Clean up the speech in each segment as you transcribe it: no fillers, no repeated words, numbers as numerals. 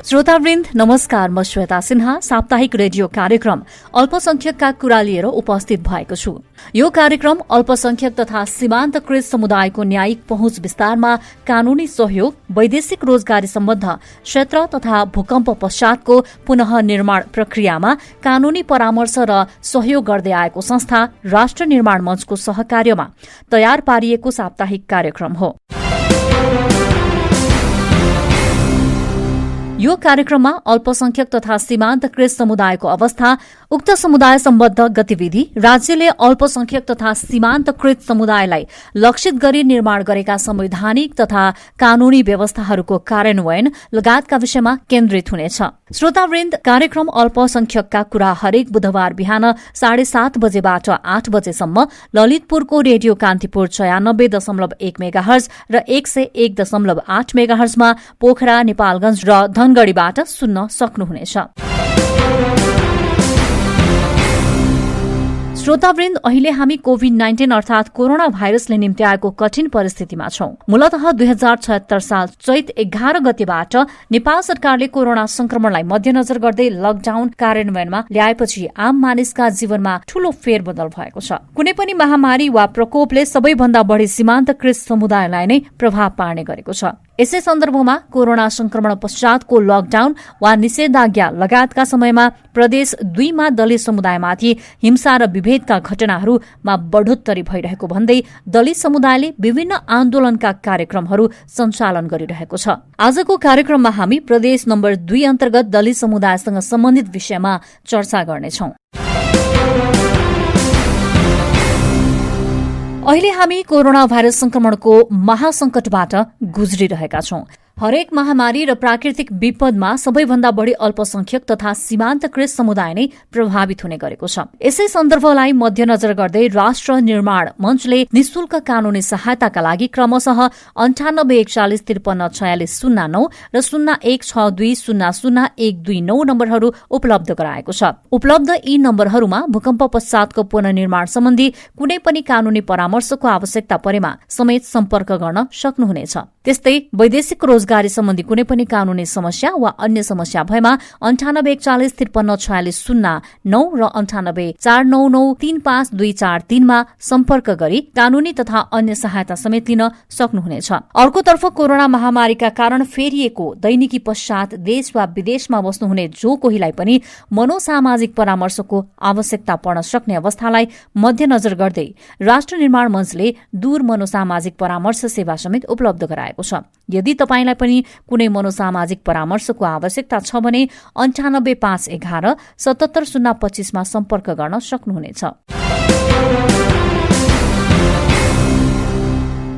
श्रोतावृन्द नमस्कार, म श्वेता सिन्हा साप्ताहिक रेडियो कार्यक्रम अल्पसंख्यकका कुरा लिएर उपस्थित भएको छु। यो कार्यक्रम अल्पसंख्यक तथा सीमान्तकृत समुदायको न्यायिक पहुँच विस्तारमा कानूनी सहयोग, वैदेशिक रोजगारी सम्बद्ध क्षेत्र तथा भूकम्प पश्चातको पुनः निर्माण प्रक्रियामा कानूनी परामर्श र सहयोग गर्दै आएको संस्था राष्ट्र निर्माण मञ्चको सहकार्यमा तयार पारिएको साप्ताहिक कार्यक्रम हो। यो कार्यक्रममा अल्पसंख्यक तथा सीमान्तकृत समुदायको अवस्था, उक्त समुदाय सम्बद्ध गतिविधि, राज्यले अल्पसंख्यक तथा सीमान्तकृत समुदायलाई लक्षित गरी निर्माण गरेका संवैधानिक तथा कानूनी व्यवस्थाहरूको कार्यान्वयन लगायतका विषयमा केन्द्रित हुनेछ। श्रोतावृन्द, कार्यक्रम अल्पसंख्यकका कुरा हरेक बुधबार बिहान 7:30 बजेबाट 8 बजेसम्म ललितपुरको रेडियो कान्तिपुर 96.1 मेगाहर्ज र 101.8 मेगाहर्जमा पोखरा, नेपालगंज र धनगढ़ीबाट सुन्न सक्नुहुनेछ। श्रोतावृन्द, अहिले हामी कोभिड-19 अर्थात कोरोना भाइरसले निम्ति आएको कठिन परिस्थितिमा छौं। मूलतः 2076 साल चैत 11 गतेबाट नेपाल सरकारले कोरोना संक्रमणलाई मध्यनजर गर्दै लकडाउन कार्यान्वयनमा ल्याएपछि आम मानिसका जीवनमा ठूलो फेरबदल भएको छ। कुनै पनि महामारी वा प्रकोपले सबैभन्दा बढ़ी सीमान्तकृत समुदायलाई नै प्रभाव पार्ने गरेको छ। यसै सन्दर्भमा कोरोना संक्रमण पश्चातको लकडाउन वा निषेधाज्ञा लगायतका समयमा प्रदेश 2 मा दलित समुदायमाथि हिंसा र विभेदका घटनाहरूमा बढ़ोत्तरी भइरहेको भन्दै दलित समुदायले विभिन्न आन्दोलनका कार्यक्रमहरू सञ्चालन गरिरहेको छ। आजको कार्यक्रममा हामी प्रदेश नम्बर 2 अन्तर्गत दलित समुदायसँग सम्बन्धित विषयमा चर्चा गर्नेछौं। अहिले हामी कोरोना भाइरस संक्रमणको महासंकटबाट गुज्रिरहेका छौं। हरेक महामारी र प्राकृतिक विपदमा सबैभन्दा बढ़ी अल्पसंख्यक तथा सीमान्तकृत समुदाय नै प्रभावित हुने गरेको छ। यसै सन्दर्भलाई मध्यनजर गर्दै राष्ट्र निर्माण मञ्चले निशुल्क कानूनी सहायताका लागि क्रमशः 9814534609 र 0162000129 नम्बरहरू उपलब्ध गराएको छ। उपलब्ध यी नम्बरहरूमा भूकम्प पश्चातको पुनर्निर्माण सम्बन्धी कुनै पनि कानूनी परामर्शको आवश्यकता परेमा समेत सम्पर्क गर्न सक्नुहुनेछ। त्यस्तै वैदेशिक रोजगारी सम्बन्धी कुनै पनि कानूनी समस्या वा अन्य समस्या भएमा 9814534609 र 9849935243 मा सम्पर्क गरी कानूनी तथा अन्य सहायता समेत लिन सक्नुहुनेछ। अर्कोतर्फ कोरोना महामारीका कारण फेरिएको दैनिकी पश्चात देश वा विदेशमा बस्नुहुने जो कोहीलाई पनि मनोसामाजिक परामर्शको आवश्यकता पर्न सक्ने अवस्थालाई मध्यनजर गर्दै राष्ट्र निर्माण मञ्चले दूर मनोसामाजिक परामर्श सेवा समेत उपलब्ध गराएको छ। यदि तपाईलाई पनि कुनै मनोसामाजिक परामर्शको आवश्यकता छ भने 98511 77025 मा सम्पर्क गर्न सक्नुहुनेछ।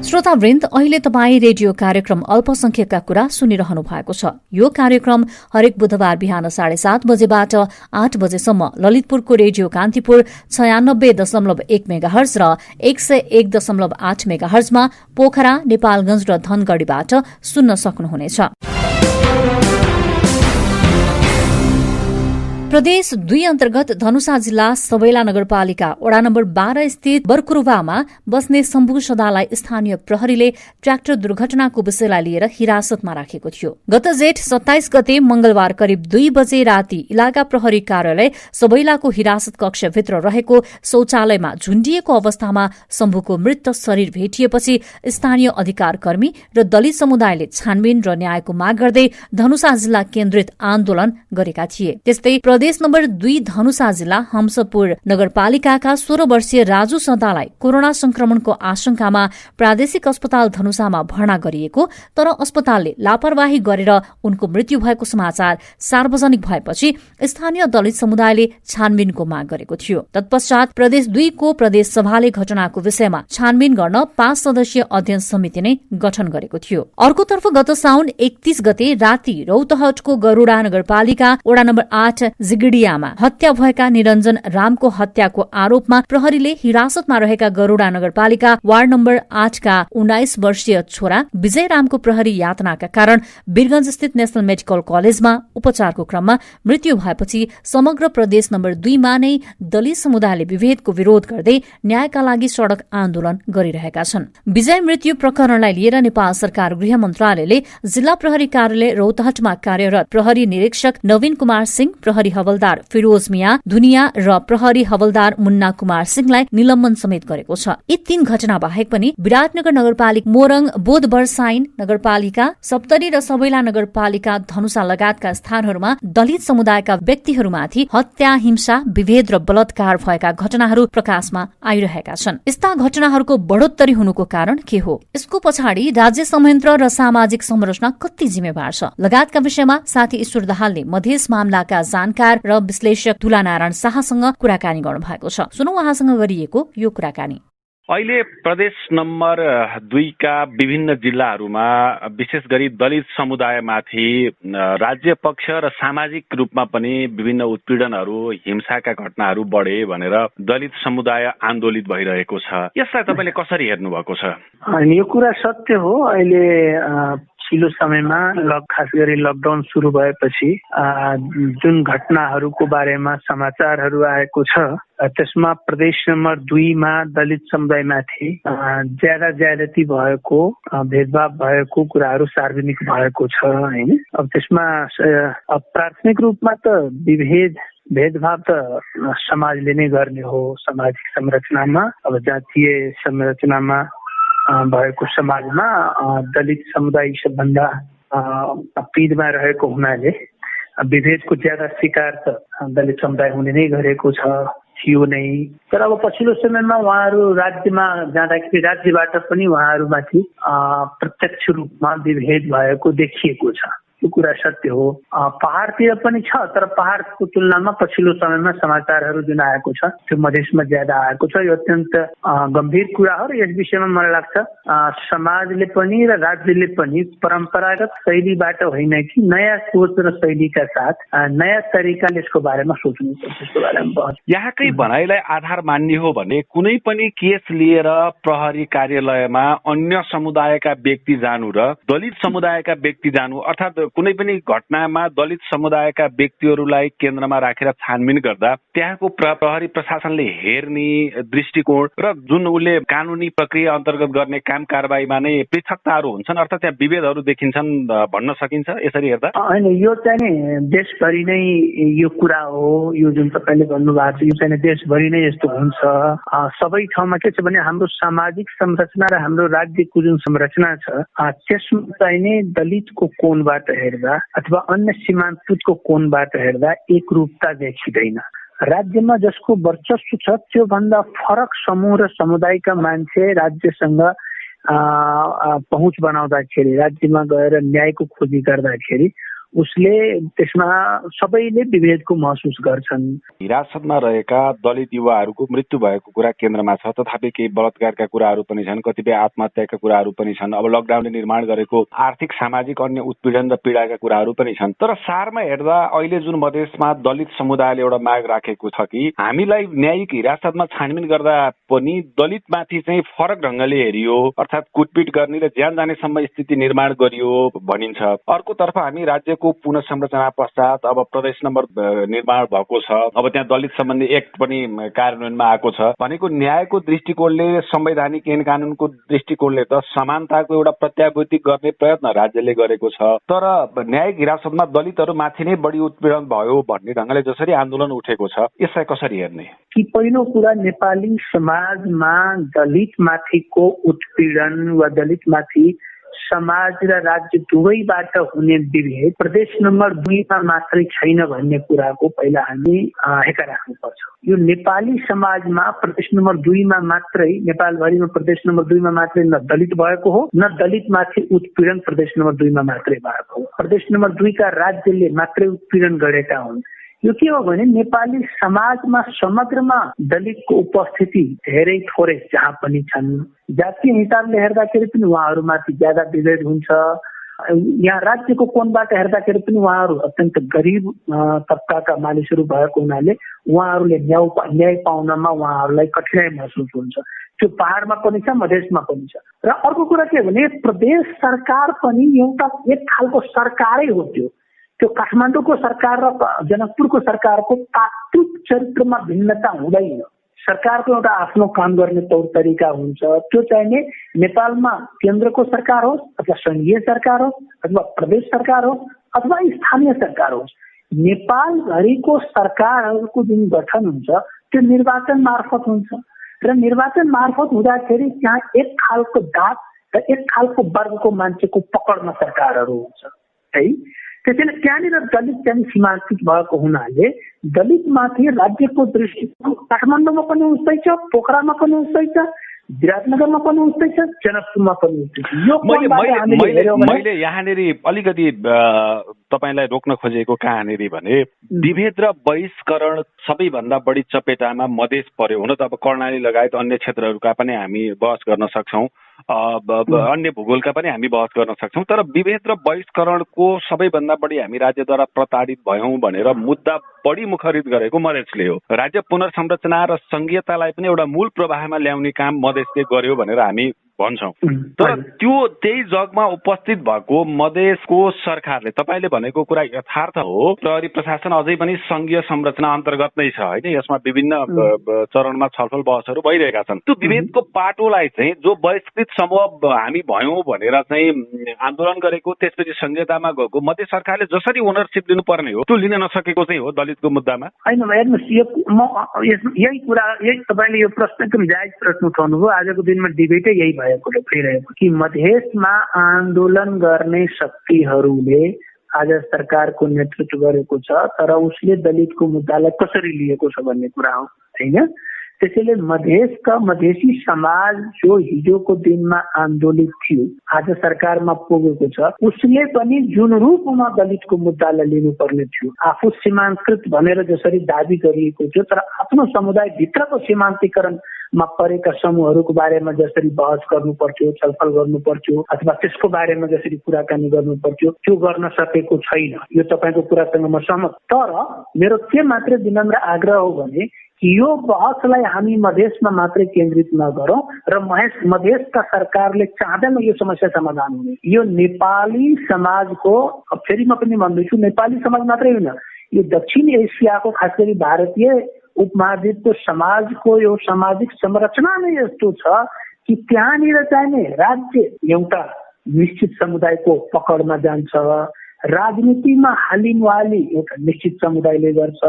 श्रोतावृन्द, अहिले तपाईँ रेडियो कार्यक्रम अल्पसंख्यकका कुरा सुनिरहनु भएको छ। यो कार्यक्रम हरेक बुधबार बिहान 7:30 बजेबाट 8 बजेसम्म ललितपुरको रेडियो कान्तिपुर 96.1 मेगाहर्ज र 101.8 मेगाहर्जमा पोखरा, नेपालगंज र धनगढ़ीबाट सुन्न सक्नुहुनेछ। प्रदेश 2 अन्तर्गत धनुषा जिल्ला सबैला नगरपालिका वडा नम्बर 12 स्थित बरकुरुवामा बस्ने शम्भु सदालाई स्थानीय प्रहरीले ट्र्याक्टर दुर्घटनाको विषयलाई लिएर हिरासतमा राखेको थियो। गत जेठ 27 गते मंगलबार करिब 2 बजे राति इलाका प्रहरी कार्यालय सबैलाको हिरासत कक्षभित्र रहेको शौचालयमा झुण्डिएको अवस्थामा शम्भुको मृत शरीर भेटिएपछि स्थानीय अधिकार कर्मी र दलित समुदायले छानबिन र न्यायको माग गर्दै धनुषा जिल्ला केन्द्रित आन्दोलन गरेका थिए। त्यस्तै प्रदेश नम्बर 2 धनुषा जिल्ला हम्सपुर नगरपालिकाका 16 वर्षीय राजु सदालाई कोरोना संक्रमणको आशंकामा प्रादेशिक अस्पताल धनुषामा भर्ना गरिएको, तर अस्पतालले लापरवाही गरेर उनको मृत्यु भएको समाचार सार्वजनिक भएपछि स्थानीय दलित समुदायले छानबिनको माग गरेको थियो। तत्पश्चात प्रदेश 2 को प्रदेश सभाले घटनाको विषयमा छानबिन गर्न 5 सदस्यीय अध्ययन समिति नै गठन गरेको थियो। अर्कोतर्फ गत साउन 31 गते राति रौतहटको गरूडा नगरपालिका वडा नम्बर 8 जिगडियामा हत्या भएका निरञ्जन रामको हत्याको आरोपमा प्रहरीले हिरासतमा रहेका गरुडा नगरपालिका वार्ड नम्बर 8 का 19 वर्षीय छोरा विजय रामको प्रहरी यातनाका कारण वीरगंज स्थित नेशनल मेडिकल कलेजमा उपचारको क्रममा मृत्यु भएपछि समग्र प्रदेश नम्बर 2 मा नै दलित समुदायले विभेदको विरोध गर्दै न्यायका लागि सड़क आन्दोलन गरिरहेका छन्। विजय मृत्यु प्रकरणलाई लिएर नेपाल सरकार गृह मन्त्रालयले जिल्ला प्रहरी कार्यालय रौतहटमा कार्यरत प्रहरी निरीक्षक नवीन कुमार सिंह, प्रहरी हवलदार फिरोज मिया दुनिया र प्रहरी हवलदार मुन्ना कुमार सिंहलाई निलम्बन समेत गरेको छ। यी 3 घटना बाहेक पनि विराटनगर नगरपालिका, मोरङ बोधबरसाइन नगरपालिका, सप्तरी र सबैला नगरपालिका, धनुषा लगायतका स्थानहरूमा दलित समुदायका व्यक्तिहरूमाथि हत्या, हिंसा, विभेद र बलात्कार भएका घटनाहरू प्रकाशमा आइरहेका छन्। यस्ता घटनाहरूको बढोत्तरी हुनुको कारण के हो? यसको पछाडि राज्य संयन्त्र र सामाजिक संरचना कति जिम्मेवार छ लगायतका विषयमा साथी ईश्वर दाहालले मधेस मामलाका जानकार र विश्लेषक तुलानारायण शाहसँग कुराकानी गर्नु भएको छ। सुनौ उहाँसँग गरिएको यो कुराकानी। अहिले प्रदेश नम्बर 2 का विभिन्न जिल्लाहरूमा विशेष गरी दलित समुदायमाथि राज्य पक्ष र सामाजिक रूपमा पनि विभिन्न उत्पीडनहरू, हिंसाका घटनाहरू बढे भनेर दलित समुदाय आन्दोलित भइरहेको छ। यसलाई तपाईले कसरी हेर्नु भएको छ? यो कुरा सत्य हो। अहिले पछिल्लो समयमा खास गरी लकडाउन सुरु भएपछि जुन घटनाहरूको बारेमा समाचारहरू आएको छ त्यसमा प्रदेश नम्बर 2 मा दलित समुदायमाथि ज्यादती भएको, भेदभाव भएको कुराहरू सार्वजनिक भएको छ हैन। अब त्यसमा प्राथमिक रूपमा त भेदभाव त समाजले नै गर्ने हो। सामाजिक संरचनामा, अब जातीय संरचनामा भएको समाजमा दलित समुदाय सबभन्दा पीडमा रहेको हुनाले विभेदको ज्यादा शिकार त दलित समुदाय हुने नै गरेको थियो नै। तर अब पछिल्लो समयमा उहाँहरू राज्यमा जाँदाखेरि राज्यबाट पनि उहाँहरूमाथि प्रत्यक्ष रूपमा विभेद भएको देखिएको छ। यो कुरा सत्य हो। पहाडतिर पनि छ, तर पहाडको तुलनामा पछिल्लो समयमा समाचारहरू जुन आएको छ त्यो मधेसमा ज्यादा आएको छ। यो अत्यन्त गम्भीर कुरा हो र यस विषयमा मलाई लाग्छ समाजले पनि र राज्यले पनि परम्परागत शैलीबाट होइन कि नयाँ सोच र शैलीका साथ नयाँ तरिकाले यसको बारेमा सोच्नुपर्छ। यसको बारेमा यहाँकै भनाइलाई आधार मान्ने हो भने कुनै पनि केस लिएर प्रहरी कार्यालयमा अन्य समुदायका व्यक्ति जानु र दलित समुदायका व्यक्ति जानु, अर्थात् कुनै पनि घटनामा दलित समुदायका व्यक्तिहरूलाई केन्द्रमा राखेर छानबिन गर्दा त्यहाँको प्रहरी प्रशासनले हेर्ने दृष्टिकोण र जुन उसले कानुनी प्रक्रिया अन्तर्गत गर्ने काम कारबाहीमा नै पृथकताहरू हुन्छन्, अर्थात् त्यहाँ विभेदहरू देखिन्छन् भन्न सकिन्छ यसरी हेर्दा? होइन, यो चाहिँ नि देशभरि नै यो कुरा हो। यो जुन तपाईँले भन्नुभएको छ यो चाहिँ देशभरि नै यस्तो हुन्छ। सबै ठाउँमा के छ भने हाम्रो सामाजिक संरचना र हाम्रो राज्यको जुन संरचना छ त्यसमा चाहिँ नि दलितको कोणबाट हेर्दा अथवा अन्य सीमान्तको कोणबाट हेर्दा एकरूपता देखिँदैन। राज्यमा जसको वर्चस्व छ त्यो भन्दा फरक समूह र समुदायका मान्छे राज्यसँग पहुँच बनाउँदाखेरि, राज्यमा गएर न्यायको खोजी गर्दाखेरि उसले त्यसमा सबैले विभेदको महसुस गर्छन्। हिरासतमा रहेका दलित युवाहरूको मृत्यु भएको कुरा केन्द्रमा छ, तथापि केही बलात्कारका कुराहरू पनि छन्, कतिपय आत्महत्याका कुराहरू पनि छन्। अब लकडाउनले निर्माण गरेको आर्थिक सामाजिक अन्य उत्पीडन र पीडाका कुराहरू पनि छन्। तर सारमा हेर्दा अहिले जुन मधेसमा दलित समुदायले एउटा माग राखेको छ कि हामीलाई न्यायिक हिरासतमा छानबिन गर्दा पनि दलितमाथि चाहिँ फरक ढङ्गले हेरियो, अर्थात् कुटपिट गर्ने र ज्यान जानेसम्म स्थिति निर्माण गरियो भनिन्छ। अर्कोतर्फ हामी राज्य को पुनः संरचना पश्चात अब प्रदेश नम्बर निर्माण भएको छ, अब त्यहाँ दलित सम्बन्धी एक्ट पनि कार्यान्वयनमा आएको छ भनेको न्यायको दृष्टिकोणले, संवैधानिक ऐन कानूनको दृष्टिकोणले त समानताको एउटा प्रत्याभूति गर्ने प्रयत्न राज्यले गरेको छ। तर न्यायिक हिरासतमा दलितहरू माथि नै बढी उत्पीडन भयो भन्ने ढङ्गले जसरी आन्दोलन उठेको छ यसलाई कसरी हेर्ने? कि पहिलो कुरा नेपाली समाजमा दलित माथिको उत्पीडन वा दलित माथि समाज र राज्य दुवैबाट हुने विभेद प्रदेश नम्बर 2 मा मात्रै छैन भन्ने कुराको पहिला हामी हेका राख्नुपर्छ। यो नेपाली समाजमा प्रदेश नम्बर 2 मा मात्रै, नेपालभरिमा प्रदेश नम्बर 2 मा मात्रै न दलित भएको हो, न दलित माथि उत्पीडन प्रदेश नम्बर 2 मा मात्रै भएको हो। प्रदेश नम्बर 2 का राज्यले मात्रै उत्पीडन गरेका हुन्। यो के हो भने नेपाली समाजमा समग्रमा दलितको उपस्थिति धेरै थोरै जहाँ पनि छन्। जातीय हिसाबले हेर्दाखेरि पनि उहाँहरूमाथि ज्यादा विभेद हुन्छ। यहाँ राज्यको कोणबाट हेर्दाखेरि पनि उहाँहरू अत्यन्त गरिब तबकाका मानिसहरू भएको हुनाले उहाँहरूले न्याय पाउनमा उहाँहरूलाई कठिनाई महसुस हुन्छ। त्यो पहाडमा पनि छ, मधेसमा पनि छ। र अर्को कुरा के भने प्रदेश सरकार पनि एउटा एक खालको सरकारै हो। त्यो काठमाडौँको सरकार र जनकपुरको सरकारको तात्विक चरित्रमा भिन्नता हुँदैन। सरकारको एउटा आफ्नो काम गर्ने तौर तरिका हुन्छ। त्यो चाहिने नेपालमा केन्द्रको सरकार होस् अथवा संघीय सरकार होस् अथवा प्रदेश सरकार होस् अथवा स्थानीय सरकार होस्, नेपालभरिको सरकारहरूको जुन गठन हुन्छ त्यो निर्वाचन मार्फत हुन्छ। र निर्वाचन मार्फत हुँदाखेरि त्यहाँ एक खालको जात र एक खालको वर्गको मान्छेको पकडमा सरकारहरू हुन्छ है। त्यसैले त्यहाँनिर दलित चाहिँ सीमाङ्कित भएको हुनाले दलितमाथि राज्यको दृष्टिकोण काठमाडौँमा पनि उस्तै छ, पोखरामा पनि उस्तै छ, विराटनगरमा पनि उस्तै छ, जनकपुरमा पनि उस्तै छ। मैले यहाँनिर अलिकति तपाईलाई रोक्न खोजेको कहाँनिर भने विभेद र बहिष्करण सबैभन्दा बढी चपेटामा मधेस पर्यो। हुन त अब कर्णाली लगायत अन्य क्षेत्रहरूका पनि हामी बहस गर्न सक्छौँ, अन्य भूगोलका पनि हामी बहस गर्न सक्छौँ। तर विभेद र बहिष्करणको सबैभन्दा बढी हामी राज्यद्वारा प्रताडित भयौँ भनेर मुद्दा बढी मुखरित गरेको मधेसले हो। राज्य पुनर्संरचना र संघीयतालाई पनि एउटा मूल प्रवाहमा ल्याउने काम मधेसले गर्यो भनेर हामी भन्छौँ। तर त्यो त्यही जगमा उपस्थित भएको मधेसको सरकारले तपाईले भनेको कुरा यथार्थ हो। प्रहरी प्रशासन अझै पनि संघीय संरचना अन्तर्गत नै छ होइन। यसमा विभिन्न चरणमा छलफल बहसहरू भइरहेका छन्। त्यो विभेदको पाटोलाई चाहिँ जो बहिष्कृत समूह हामी भयौँ भनेर चाहिँ आन्दोलन गरेको, त्यसपछि संघीयतामा गएको मधेस सरकारले जसरी ओनरसिप लिनुपर्ने हो त्यो लिन नसकेको चाहिँ हो दलितको मुद्दामा। होइन हेर्नुहोस्, यही कुरा तपाईँले यो प्रश्न एकदम जायज प्रश्न उठाउनुभयो। आजको दिनमा डिबेटै यही भएको भइरहेको कि मधेसमा आन्दोलन गर्ने शक्तिहरूले आज सरकारको नेतृत्व गरेको छ, तर उसले दलितको मुद्दालाई कसरी लिएको छ भन्ने कुरा हो होइन। त्यसैले मधेसी समाज जो हिजोको दिनमा आन्दोलित थियो आज सरकारमा पुगेको छ, उसले पनि जुन रूपमा दलितको मुद्दालाई लिनुपर्ने थियो, आफू सीमाङ्कृत भनेर जसरी दाबी गरिएको थियो, तर आफ्नो समुदाय भित्रको सीमान्तीकरणमा परेका समूहहरूको बारेमा जसरी बहस गर्नु पर्थ्यो, छलफल गर्नु पर्थ्यो अथवा त्यसको बारेमा जसरी कुराकानी गर्नु पर्थ्यो, त्यो गर्न सकेको छैन। यो तपाईँको कुरासँग म सहमत। तर मेरो के मात्रै विनम्र आग्रह हो भने यो बहसलाई हामी मधेसमा मात्रै केन्द्रित नगरौँ र मधेसका सरकारले चाहँदैन यो समस्या समाधान हुने। यो नेपाली समाजको, फेरि म पनि भन्दैछु, नेपाली समाज मात्रै होइन, यो दक्षिण एसियाको खास गरी भारतीय उपमहाद्वीपको समाजको यो सामाजिक संरचना नै यस्तो छ कि त्यहाँनिर चाहिने राज्य एउटा निश्चित समुदायको पकडमा जान्छ, राजनीतिमा हालिमुहाली एउटा निश्चित समुदायले गर्छ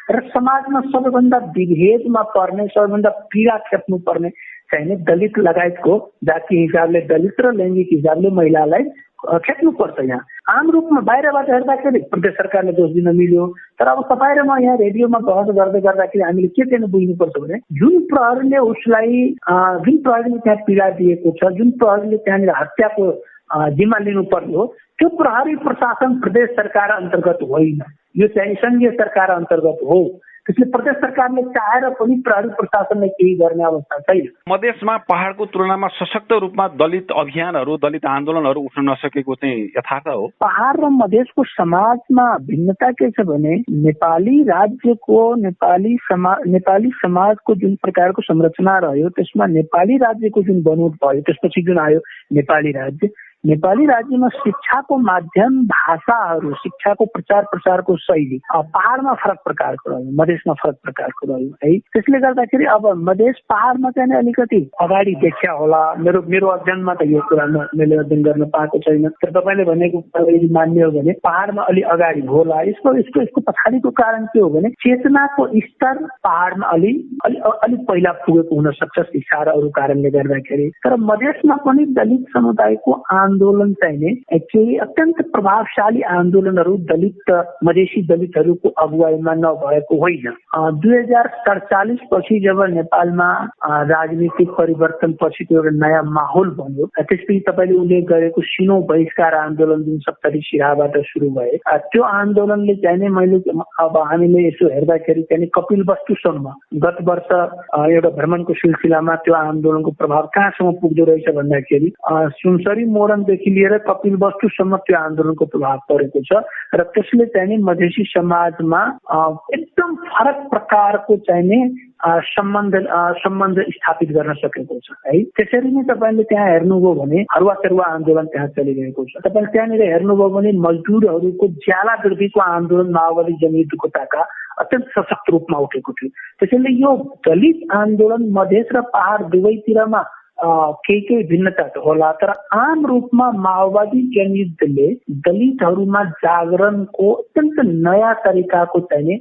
र समाजमा सबैभन्दा विभेदमा पर्ने, सबैभन्दा पीडा खेप्नु पर्ने चाहिने दलित लगायतको जाति हिसाबले दलित र लैङ्गिक हिसाबले महिलालाई खेप्नुपर्छ। यहाँ आम रूपमा बाहिरबाट हेर्दाखेरि प्रदेश सरकारले दोष दिन मिल्यो। तर अब तपाईँ र म यहाँ रेडियोमा बहस गर्दै गर्दाखेरि हामीले के चाहिँ बुझ्नुपर्छ भने जुन प्रहरीले उसलाई जुन प्रहरीले त्यहाँ पीडा दिएको छ, जुन प्रहरीले त्यहाँनिर हत्याको जिम्मा लिनुपर्ने हो, त्यो प्रहरी प्रशासन प्रदेश सरकार अन्तर्गत होइन, यो चाहिँ संघीय सरकार अन्तर्गत हो। त्यसले प्रदेश सरकारले चाहेर पनि प्रहरी प्रशासनले केही गर्ने अवस्था छैन। मधेसमा पहाडको तुलनामा सशक्त रूपमा दलित अभियानहरू, दलित आन्दोलनहरू उठ्न नसकेको चाहिँ यथार्थ हो। पहाड र मधेसको समाजमा भिन्नता के छ भने नेपाली राज्यको, नेपाली समाजको जुन प्रकारको संरचना रह्यो त्यसमा नेपाली राज्यको जुन बनोट भयो, त्यसपछि जुन आयो नेपाली राज्यमा शिक्षाको माध्यम, भाषाहरू, शिक्षाको प्रचार प्रसारको शैली पहाडमा फरक प्रकारको रह्यो, मधेसमा फरक प्रकारको रह्यो है। त्यसले गर्दाखेरि अब मधेस पहाडमा चाहिँ अलिकति अगाडि देखिया होला। मेरो अध्ययनमा त यो कुरा मैले अध्ययन गर्न पाएको छैन, तर तपाईँले भनेको यदि मान्य हो भने पहाडमा अलि अगाडि होला। यसको पछाडिको कारण के हो भने चेतनाको स्तर पहाडमा अलि पहिला पुगेको हुन सक्छ शिक्षा र अरू कारणले गर्दाखेरि। तर मधेसमा पनि दलित समुदायको आन्दोलन चाहिने केही अत्यन्त प्रभावशाली आन्दोलनहरू मधेसी दलितहरूको अगुवाईमा नभएको होइन। 2047 पछि जब नेपालमा राजनीतिक परिवर्तन पछि एउटा नयाँ माहौल बन्यो, त्यसपछि तपाईँले उल्लेख गरेको सिनो बहिष्कार आन्दोलन जुन 70 सिराबाट सुरु भए, त्यो आन्दोलनले चाहिने अब हामीले यसो हेर्दाखेरि चाहिँ कपिल वस्तुसम्म गत वर्ष एउटा भ्रमणको सिलसिलामा त्यो आन्दोलनको प्रभाव कहाँसम्म पुग्दो रहेछ भन्दाखेरि सुनसरी मोरङ आन्दोलनदेखि लिएर कपिल वस्तुसम्म त्यो आन्दोलनको प्रभाव परेको छ र त्यसले चाहिँ नि मधेसी समाजमा एकदम फरक प्रकारको चाहिँ नि सम्बन्ध स्थापित गर्न सकेको छ है। त्यसरी नै तपाईले त्यहाँ हेर्नुभयो भने हरुवा चरुवा आन्दोलन त्यहाँ चलिरहेको छ। तपाईले त्यहाँनिर हेर्नुभयो भने मजदुरहरूको ज्याला वृद्धिको आन्दोलन माओवादी जनयुद्धकोटाका अत्यन्त सशक्त रूपमा उठेको थियो। त्यसैले यो दलित आन्दोलन मधेस र पहाड दुवैतिरमा केही भिन्नता त होला, तर आम रूपमा माओवादी जनयुद्धले दलितहरूमा जागरणको अत्यन्त नयाँ तरिकाको चाहिँ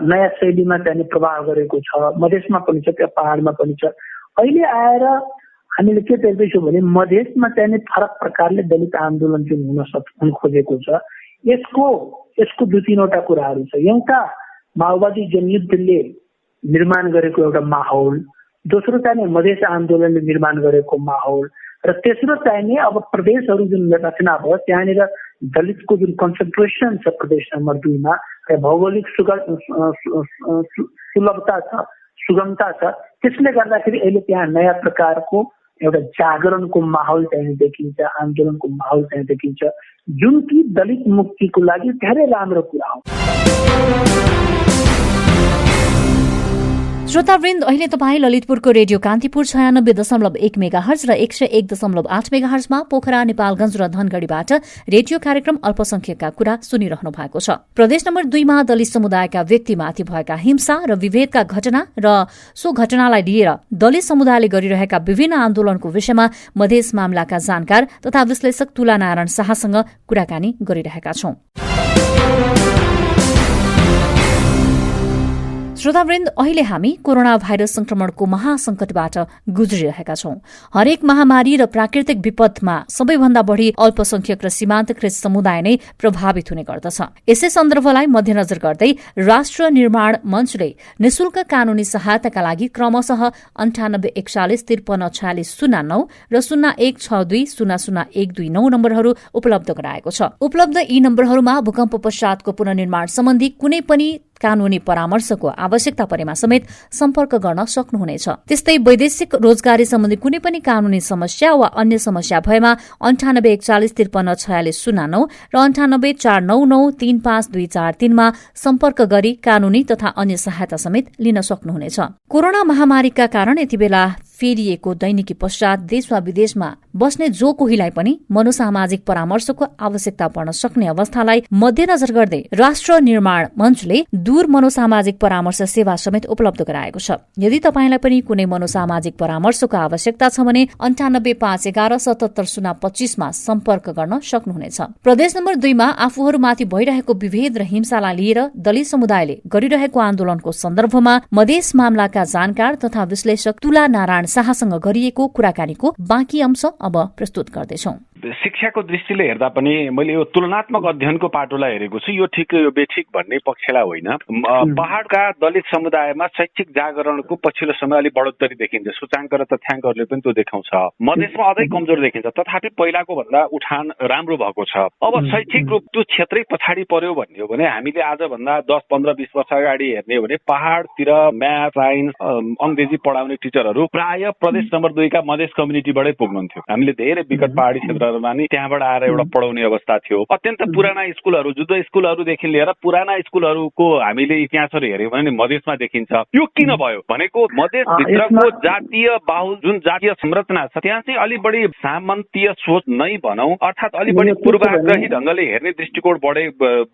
नयाँ शैलीमा चाहिँ प्रभाव गरेको छ। मधेसमा पनि छ, त्यहाँ पहाडमा पनि छ। अहिले आएर हामीले के देख्दैछौँ भने मधेसमा चाहिँ फरक प्रकारले दलित आन्दोलन जुन हुन खोजेको छ, यसको दुई तीनवटा कुराहरू छ। एउटा माओवादी जनयुद्धले निर्माण गरेको एउटा माहौल, दोस्रो चाहिँ मधेस आन्दोलनले निर्माण गरेको माहौल, र तेस्रो चाहिँ अब प्रदेशहरू जुन रचना भयो त्यहाँनिर दलितको जुन कन्सन्ट्रेसन छ प्रदेश नम्बर 2 मा र भौगोलिक सुलभता छ, सुगमता छ, त्यसले गर्दाखेरि अहिले त्यहाँ नयाँ प्रकारको एउटा जागरणको माहौल चाहिँ देखिन्छ, आन्दोलनको माहौल चाहिँ देखिन्छ, जुन कि दलित मुक्तिको लागि धेरै राम्रो कुरा हो। श्रोतावृन्द, अहिले तपाईँ ललितपुरको रेडियो कान्तिपुर 96.1 मेगाहर्ज र 101.8 मेगाहर्जमा पोखरा, नेपालगञ्ज र धनगढ़ीबाट रेडियो कार्यक्रम अल्पसंख्यकका कुरा सुनिरहनु भएको छ। प्रदेश नम्बर 2 मा दलित समुदायका व्यक्तिमाथि भएका हिंसा र विभेदका घटना र सो घटनालाई लिएर दलित समुदायले गरिरहेका विभिन्न आन्दोलनको विषयमा मधेस मामलाका जानकार तथा विश्लेषक तुलानारायण शाहसँग कुराकानी गरिरहेका छौं। श्रोतावृन्द, अहिले हामी कोरोना भाइरस संक्रमणको महासंकटबाट गुज्रिरहेका छौं। हरेक महामारी र प्राकृतिक विपदमा सबैभन्दा बढ़ी अल्पसंख्यक र सीमान्तकृत समुदाय नै प्रभावित हुने गर्दछ। यसै सन्दर्भलाई मध्यनजर गर्दै राष्ट्र निर्माण मञ्चले निशुल्क कानूनी सहायताका लागि क्रमशः 98 41 53 46 09 र 0162 00 129 नम्बरहरू उपलब्ध गराएको छ। उपलब्ध यी नम्बरहरूमा भूकम्प पश्चातको पुनर्निर्माण सम्बन्धी कुनै पनि कानूनी परामर्शको आवश्यकता परेमा समेत सम्पर्क गर्न सक्नुहुनेछ। त्यस्तै वैदेशिक रोजगारी सम्बन्धी कुनै पनि कानूनी समस्या वा अन्य समस्या भएमा 98 41 53 46 09 र 98 499 35243 मा सम्पर्क गरी कानूनी तथा अन्य सहायता समेत लिन सक्नुहुनेछ। कोरोना महामारीका कारण यति बेला फेरिएको दैनिकी पश्चात देश वा विदेशमा बस्ने जो कोहीलाई पनि मनोसामाजिक परामर्शको आवश्यकता पर्न सक्ने अवस्थालाई मध्यनजर गर्दै राष्ट्र निर्माण मञ्चले दूर मनोसामाजिक परामर्श सेवा समेत उपलब्ध गराएको छ। यदि तपाईलाई पनि कुनै मनोसामाजिक परामर्शको आवश्यकता छ भने 98 511 77 025 मा सम्पर्क गर्न सक्नुहुनेछ। प्रदेश नम्बर 2 मा आफूहरूमाथि भइरहेको विभेद र हिंसालाई लिएर दलित समुदायले गरिरहेको आन्दोलनको सन्दर्भमा मधेस मामलाका जानकार तथा विश्लेषक तुलानारायण शाहसँग गरिएको कुराकानीको बाँकी अंश अब प्रस्तुत गर्दैछौं। शिक्षाको दृष्टिले हेर्दा पनि मैले यो तुलनात्मक अध्ययनको पाटोलाई हेरेको छु। यो ठिक यो बेठिक भन्ने पक्षलाई होइन। पहाडका दलित समुदायमा शैक्षिक जागरणको पछिल्लो समय अलि बढोत्तरी देखिन्छ। सूचाङ्क र तथ्याङ्कहरूले पनि त्यो देखाउँछ। मधेसमा अझै कमजोर देखिन्छ, तथापि पहिलाको भन्दा उठान राम्रो भएको छ। अब शैक्षिक रूप त्यो क्षेत्रै पछाडि पर्यो भन्ने हो भने हामीले आजभन्दा 10 15 20 वर्ष अगाडि हेर्ने हो भने पहाडतिर म्याथ, साइन्स, अंग्रेजी पढाउने टिचरहरू प्राय प्रदेश नम्बर 2 का मधेस कम्युनिटीबाटै पुग्नुहुन्थ्यो। हामीले धेरै विकट पहाडी क्षेत्रहरूमा नि त्यहाँबाट आएर एउटा पढाउने अवस्था थियो। अत्यन्त पुराना स्कुलहरू, जुद्ध स्कुलहरूदेखि लिएर पुराना स्कुलहरूको हामीले इतिहासहरू हेर्यौँ भने मधेसमा देखिन्छ। यो किन भयो भनेको मधेसभित्रको जातीय बाहुल जुन जातीय संरचना छ त्यहाँ चाहिँ अलि बढी सामन्तीय सोच नै भनौँ, अर्थात् अलि बढी पूर्वाग्रही ढङ्गले हेर्ने दृष्टिकोण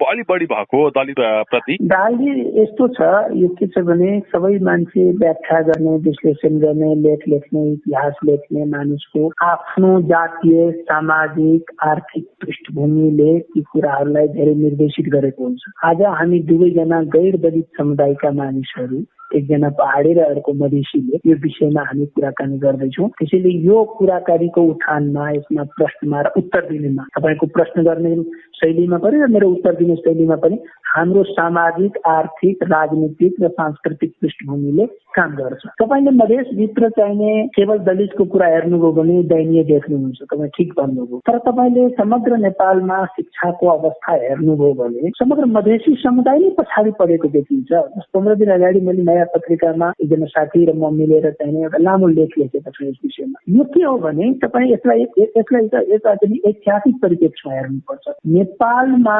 अलि बढी भएको दलित प्रति। दालजी यस्तो छ, यो के छ भने सबै मान्छे व्याख्या गर्ने, विश्लेषण गर्ने, लेख लेख्ने, इतिहास लेख्ने मानिसको आफ्नो जातीय, सामाजिक, आर्थिक पृष्ठभूमिले ती कुराहरूलाई धेरै निर्देशित गरेको हुन्छ। आज हामी दुवैजना गैर दलित समुदायका मानिसहरू, एकजना पहाडी र अर्को मधेसीले यो विषयमा हामी कुराकानी गर्दैछौँ। त्यसैले यो कुराकानीको उठानमा, यसमा प्रश्नमा र उत्तर दिनेमा, तपाईँको प्रश्न गर्ने शैलीमा पनि र मेरो उत्तर दिने शैलीमा पनि हाम्रो सामाजिक, आर्थिक, राजनीतिक र सांस्कृतिक पृष्ठभूमिले काम गर्छ। तपाईले मधेसभित्र चाहिने केवल दलितको कुरा हेर्नुभयो भने दयनीय देख्नुहुन्छ, तपाईँ ठिक भन्नुभयो। तर तपाईले समग्र नेपालमा शिक्षाको अवस्था हेर्नुभयो भने समग्र मधेसी समुदाय नै पछाडि परेको देखिन्छ। 15 दिन अगाडि मैले नयाँ पत्रिकामा एकजना साथी र म मिलेर चाहिने एउटा लामो लेख लेखेका छौँ यस विषयमा। यो के हो भने तपाईँ यसलाई ऐतिहासिक परिप्रेक्ष्यमा हेर्नुपर्छ। नेपालमा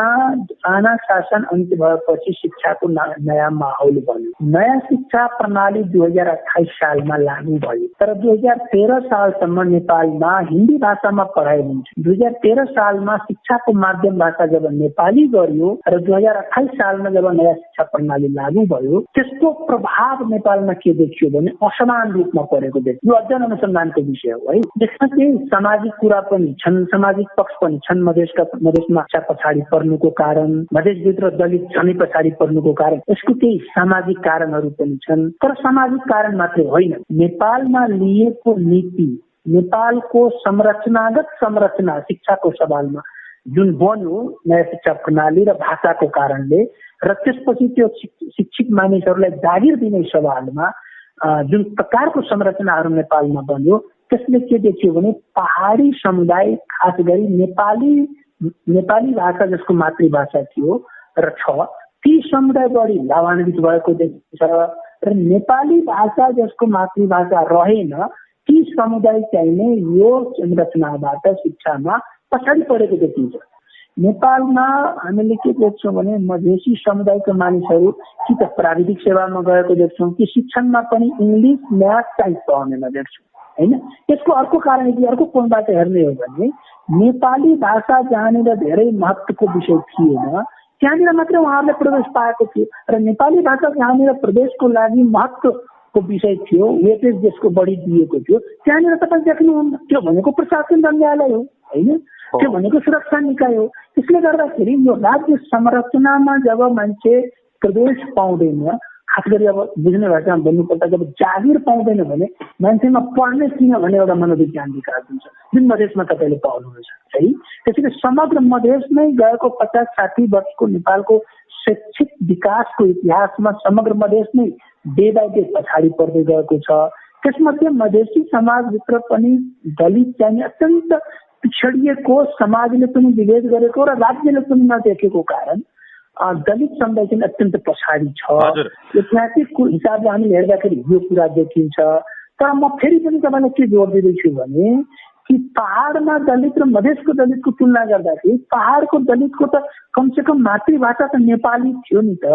आना शासन अन्त्य भएपछि शिक्षाको नयाँ माहौल बन्यो। नयाँ शिक्षा प्रणाली 2028 सालमा लागू भयो। तर 2013 सालसम्म नेपालमा हिन्दी भाषामा पढाइ हुन्थ्यो। 2013 सालमा शिक्षाको माध्यम भाषा जब नेपाली गरियो र 2028 सालमा जब नयाँ शिक्षा प्रणाली लागू भयो, त्यसको प्रभाव नेपालमा के देखियो भने असमान रूपमा परेको देखियो। यो अध्ययन अनुसन्धानको विषय हो है। त्यसमा चाहिँ सामाजिक कुरा पनि छन्, सामाजिक पक्ष पनि छन्। मधेसमा पछाडि पर्नुको कारण, मधेसभित्र दलित झनै पछाडि पर्नुको कारण, यसको केही सामाजिक कारणहरू पनि छन्। तर सामाजिक कारण मात्रै होइन, नेपालमा लिएको नीति, नेपालको संरचनागत संरचना शिक्षाको सवालमा जुन बन्यो नयाँ शिक्षा प्रणाली र भाषाको कारणले, र त्यसपछि त्यो शिक्षित मानिसहरूलाई जागिर दिने सवालमा जुन प्रकारको संरचनाहरू नेपालमा बन्यो, त्यसले के देखियो भने पहाडी समुदाय, खास गरी नेपाली भाषा जसको मातृभाषा थियो र छ, ती समुदाय बढी लाभान्वित भएको देखिन्छ र नेपाली भाषा जसको मातृभाषा रहेन, ती समुदाय चाहिने यो संरचनाबाट शिक्षामा पछाडि परेको देखिन्छ। नेपालमा हामीले के देख्छौँ भने मधेसी समुदायका मानिसहरू कि त प्राविधिक सेवामा गएको देख्छौँ, कि शिक्षणमा पनि इङ्ग्लिस, म्याथ, साइन्स पढाउनेमा देख्छौँ होइन। यसको अर्को कारण यदि अर्को कोणबाट हेर्ने हो भने नेपाली भाषा जहाँनिर धेरै महत्त्वको विषय थिएन, त्यहाँनिर मात्रै उहाँहरूले प्रवेश पाएको थियो, र नेपाली भाषा जहाँनिर प्रवेशको लागि महत्त्वको विषय थियो, वेटेज जसको बढी दिएको थियो, त्यहाँनिर तपाईँ देख्नुहुन्न। त्यो भनेको प्रशासन रङ्गालय हो होइन, त्यो भनेको सुरक्षा निकाय हो। त्यसले गर्दाखेरि यो राज्य संरचनामा जब मान्छे प्रवेश पाउँदैन, खास गरी अब बुझ्ने भाषामा भन्नुपर्दा जब जागिर पाउँदैन भने मान्छेमा पढ्ने किन भन्ने एउटा मनोविज्ञान विकास हुन्छ, जुन मधेसमा तपाईँले पाउनुहुन्छ है। त्यसैले समग्र मधेस नै गएको 50-60 वर्षको नेपालको शैक्षिक विकासको इतिहासमा समग्र मधेस नै डे बाई डे पछाडि पर्दै गएको छ। त्यसमध्ये मधेसी समाजभित्र पनि दलित चाहिँ अत्यन्त पिछडिएको, समाजले पनि विभेद गरेको र राज्यले पनि नदेखेको कारण दलित समुदाय चाहिँ अत्यन्त पछाडि छ। ऐतिहासिक हिसाबले हामीले हेर्दाखेरि यो कुरा देखिन्छ। तर म फेरि पनि तपाईँलाई के जोड दिँदैछु भने कि पहाडमा दलित र मधेसको दलितको तुलना गर्दाखेरि पहाडको दलितको त कमसेकम मातृभाषा त नेपाली थियो नि त।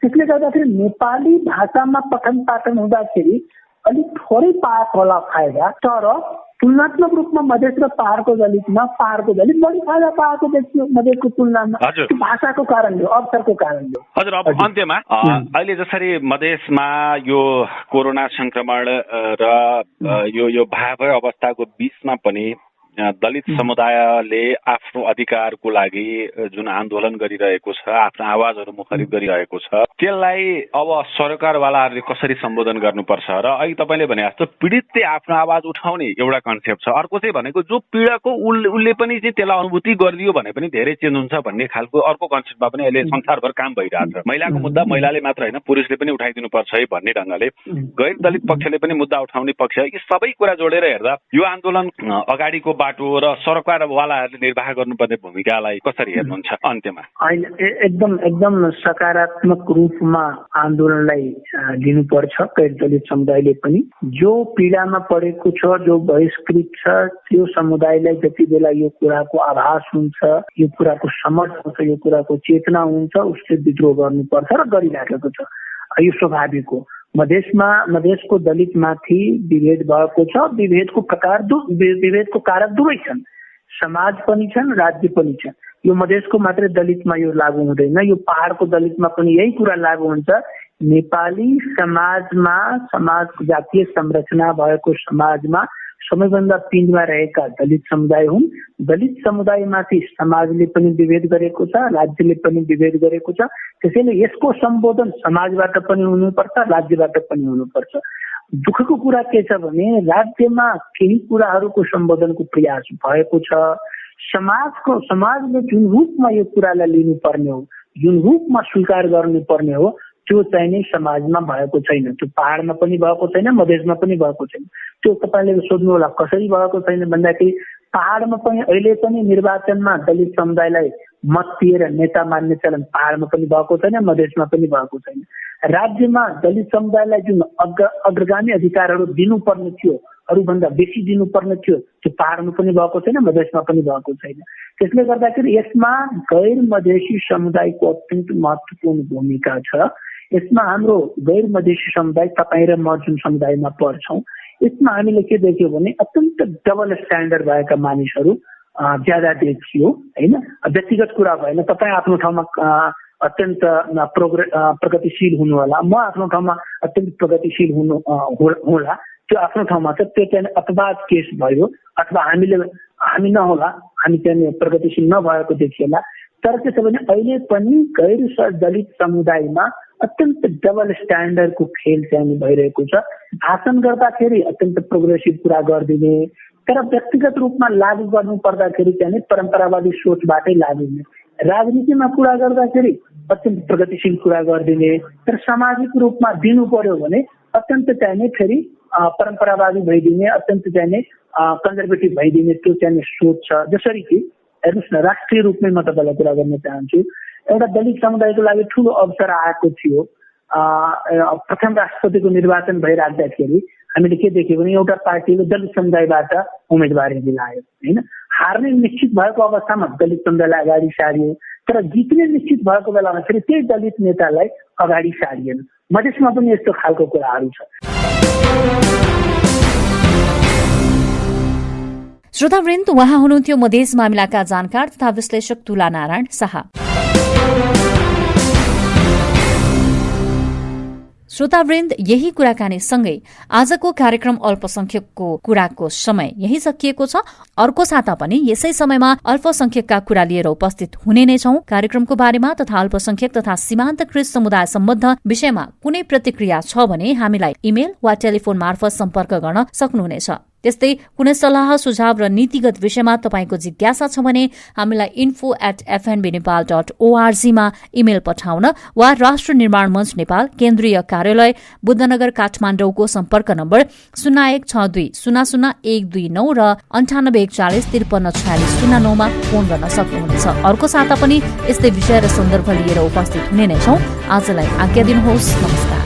त्यसले गर्दाखेरि नेपाली भाषामा पठन पाठन हुँदाखेरि अलिक थोरै पाएको होला फाइदा, तर तुलनात्मक रूपमा मधेस र पहाडको दलितमा पहाडको दलित बढी फाइदा पाएको देखियो मधेसको तुलनामा, भाषाको कारणले, अवसरको कारणले। हजुर, अब अन्त्यमा अहिले जसरी मधेसमा यो कोरोना संक्रमण र यो भयावह अवस्थाको बीचमा पनि दलित समुदायले आफ्नो अधिकारको लागि जुन आन्दोलन गरिरहेको छ, आफ्नो आवाजहरू मुखरित गरिरहेको छ, त्यसलाई अब सरकारवालाहरूले कसरी सम्बोधन गर्नुपर्छ? र अहिले तपाईँले भने जस्तो पीडितले आफ्नो आवाज उठाउने एउटा कन्सेप्ट छ, अर्को चाहिँ भनेको जो पीडाको उसले पनि चाहिँ त्यसलाई अनुभूति गरिदियो भने पनि धेरै चेन्ज हुन्छ भन्ने खालको अर्को कन्सेप्टमा पनि अहिले संसारभर काम भइरहेछ। महिलाको मुद्दा महिलाले मात्र होइन, पुरुषले पनि उठाइदिनुपर्छ है भन्ने ढङ्गले गैर दलित पक्षले पनि मुद्दा उठाउने पक्ष, यी सबै कुरा जोडेर हेर्दा यो आन्दोलन अगाडिको बाटो र सरकारवालाहरूले निर्वाह गर्नुपर्ने भूमिकालाई कसरी हेर्नुहुन्छ अन्त्यमा? एकदम सकारात्मक रूपमा आन्दोलनलाई लिनुपर्छ गैर दलित समुदायले पनि। जो पीडामा परेको छ, जो बहिष्कृत छ, त्यो समुदायलाई जति बेला यो कुराको आभास हुन्छ, यो कुराको समझ हुन्छ, यो कुराको चेतना हुन्छ, उसले विद्रोह गर्नुपर्छ र गरिराखेको छ। यो स्वाभाविक हो। मधेसको दलितमाथि विभेद भएको छ। विभेदको कारक दुवै छन्, समाज पनि छन्, राज्य पनि छन्। यो मधेसको मात्रै दलितमा यो लागू हुँदैन, यो पहाडको दलितमा पनि यही कुरा लागू हुन्छ। नेपाली समाजको जातीय संरचना भएको समाजमा सबैभन्दा पिँधमा रहेका दलित समुदाय हुन्। दलित समुदायमाथि समाजले पनि विभेद गरेको छ, राज्यले पनि विभेद गरेको छ। त्यसैले यसको सम्बोधन समाजबाट पनि हुनुपर्छ, राज्यबाट पनि हुनुपर्छ। दुःखको कुरा के छ भने राज्यमा केही कुराहरूको सम्बोधनको प्रयास भएको छ, समाजले जुन रूपमा यो कुरालाई लिनुपर्ने हो, जुन रूपमा स्वीकार गर्नुपर्ने हो, त्यो चाहिँ नै समाजमा भएको छैन। त्यो पहाडमा पनि भएको छैन, मधेसमा पनि भएको छैन। त्यो तपाईँले सोध्नु होला कसरी भएको छैन भन्दाखेरि पहाडमा पनि अहिले पनि निर्वाचनमा दलित समुदायलाई मत दिएर नेता मान्ने चलन पहाडमा पनि भएको छैन, मधेसमा पनि भएको छैन। राज्यमा दलित समुदायलाई जुन अग्रगामी अधिकारहरू दिनुपर्ने थियो, अरूभन्दा बेसी दिनुपर्ने थियो, त्यो पहाडमा पनि भएको छैन, मधेसमा पनि भएको छैन। त्यसले गर्दाखेरि यसमा गैर मधेसी समुदायको अत्यन्त महत्त्वपूर्ण भूमिका छ। यसमा हाम्रो गैर मधेसी समुदाय, तपाईँ र म जुन समुदायमा पर्छौँ, यसमा हामीले के देख्यौँ भने अत्यन्त डबल स्ट्यान्डर्ड भएका मानिसहरू ज्यादा देखियो होइन। व्यक्तिगत कुरा भएन, तपाईँ आफ्नो ठाउँमा अत्यन्त प्रगतिशील हुनु होला, म आफ्नो ठाउँमा अत्यन्त प्रगतिशील होला, त्यो आफ्नो ठाउँमा छ। त्यो चाहिँ अपवाद केस भयो, अथवा हामी नहोला, हामी चाहिँ प्रगतिशील नभएको देखिएला। तर त्यसो भने अहिले पनि गैर दलित समुदायमा अत्यन्त डबल स्ट्यान्डर्डको खेल चाहिँ भइरहेको छ। भाषण गर्दाखेरि अत्यन्त प्रोग्रेसिभ कुरा गरिदिने, तर व्यक्तिगत रूपमा लागू गर्नु पर्दाखेरि चाहिँ परम्परावादी सोचबाटै लागू हुने। राजनीतिमा कुरा गर्दाखेरि अत्यन्त प्रगतिशील कुरा गरिदिने, तर सामाजिक रूपमा दिनु पर्यो भने अत्यन्त चाहिँ फेरि परम्परावादी भइदिने, अत्यन्त चाहिँ कन्जर्भेटिभ भइदिने, त्यो चाहिँ सोच छ। जसरी कि हेर्नुहोस् न, राष्ट्रिय रूपमै म तपाईँलाई कुरा गर्न चाहन्छु। एउटा दलित समुदायको लागि ठुलो अवसर आएको थियो। प्रथम राष्ट्रपतिको निर्वाचन भइराख्दाखेरि हामीले के देख्यौँ भने एउटा पार्टीले दलित समुदायबाट उम्मेदवारी दिलायो होइन। हार्ने निश्चित भएको अवस्थामा दलित समुदायलाई अगाडि सारियो, तर जित्ने निश्चित भएको बेलामा फेरि त्यही दलित नेतालाई अगाडि सारिएन। मधेसमा पनि यस्तो खालको कुराहरू छ। श्रोतावृन्द, उहाँ हुनुहुन्थ्यो मधेस मामिलाका जानकार तथा विश्लेषक तुला नारायण शाह। श्रोतावृन्द, यही कुराकानी सँगै आजको कार्यक्रम अल्पसंख्यकको कुराको समय यही सकिएको छ। अर्को साता पनि यसै समयमा अल्पसंख्यकका कुरा लिएर उपस्थित हुने नै छौं। कार्यक्रमको बारेमा तथा अल्पसंख्यक तथा सीमान्तकृत समुदाय सम्बद्ध विषयमा कुनै प्रतिक्रिया छ भने हामीलाई इमेल वा टेलिफोन मार्फत सम्पर्क गर्न सक्नुहुनेछ। त्यस्तै कुनै सल्लाह सुझाव र नीतिगत विषयमा तपाईको जिज्ञासा छ भने हामीलाई info@fnbnepal.org मा इमेल पठाउन वा राष्ट्र निर्माण मञ्च नेपाल केन्द्रीय कार्यालय बुद्धनगर काठमाडौँको सम्पर्क नम्बर 0162 00 129 र 9841 534609 मा फोन गर्न सक्नुहुनेछ। अर्को साता पनि यस्तै विषय र सन्दर्भ लिएर उपस्थित हुने नै छौं। आजलाई आज्ञा दिनुहोस्। नमस्कार।